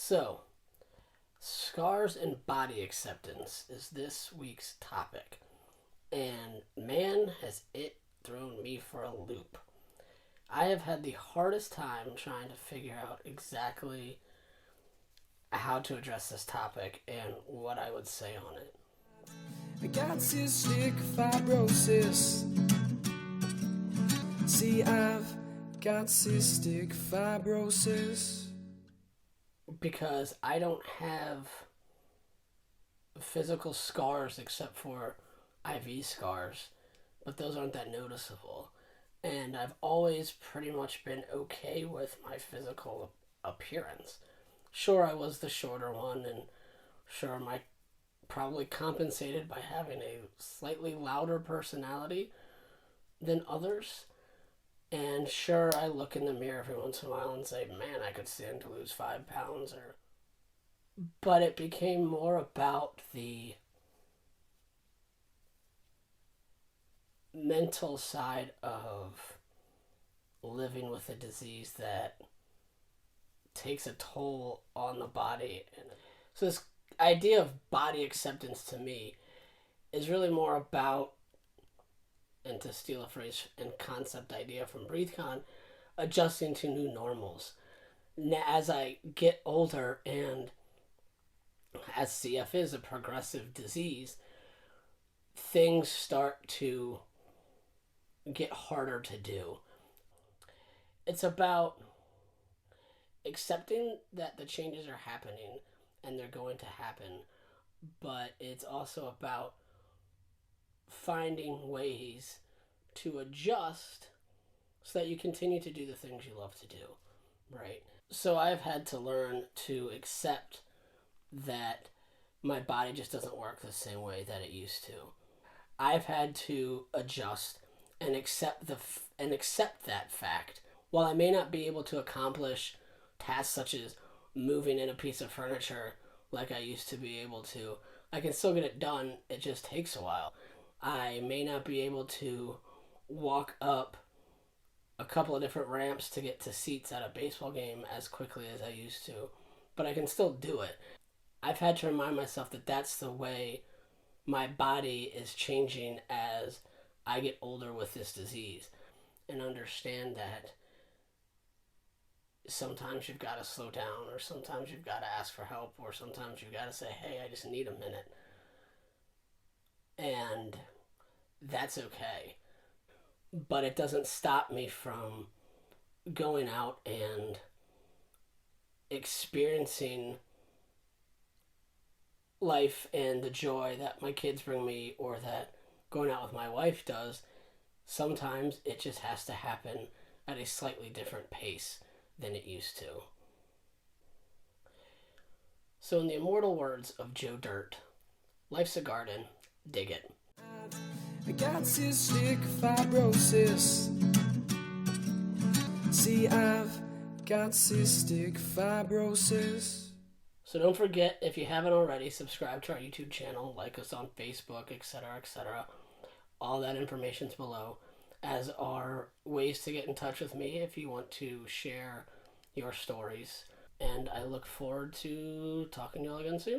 So, scars and body acceptance is this week's topic. And man, has it thrown me for a loop. I have had the hardest time trying to figure out exactly how to address this topic and what I would say on it. I got cystic fibrosis. See, I've got cystic fibrosis. Because I don't have physical scars except for IV scars, but those aren't that noticeable. And I've always pretty much been okay with my physical appearance. Sure, I was the shorter one, and sure, I probably compensated by having a slightly louder personality than others. And sure, I look in the mirror every once in a while and say, man, I could stand to lose 5 pounds. But it became more about the mental side of living with a disease that takes a toll on the body. And so this idea of body acceptance to me is really more about, and to steal a phrase and concept idea from BreatheCon, adjusting to new normals. As I get older, and as CF is a progressive disease, things start to get harder to do. It's about accepting that the changes are happening and they're going to happen, but it's also about finding ways to adjust so that you continue to do the things you love to do, right? So I've had to learn to accept that my body just doesn't work the same way that it used to. I've had to adjust and accept that fact. While I may not be able to accomplish tasks such as moving in a piece of furniture like I used to be able to, I can still get it done. It just takes a while. I may not be able to walk up a couple of different ramps to get to seats at a baseball game as quickly as I used to, but I can still do it. I've had to remind myself that that's the way my body is changing as I get older with this disease, and understand that sometimes you've got to slow down, or sometimes you've got to ask for help, or sometimes you've got to say, hey, I just need a minute. And that's okay. But it doesn't stop me from going out and experiencing life and the joy that my kids bring me, or that going out with my wife does. Sometimes it just has to happen at a slightly different pace than it used to. So in the immortal words of Joe Dirt, life's a garden, dig it. I got cystic fibrosis. See, I've got cystic fibrosis. So don't forget, if you haven't already, subscribe to our YouTube channel, like us on Facebook, etc., etc. All that information's below, as are ways to get in touch with me if you want to share your stories. And I look forward to talking to you all again soon.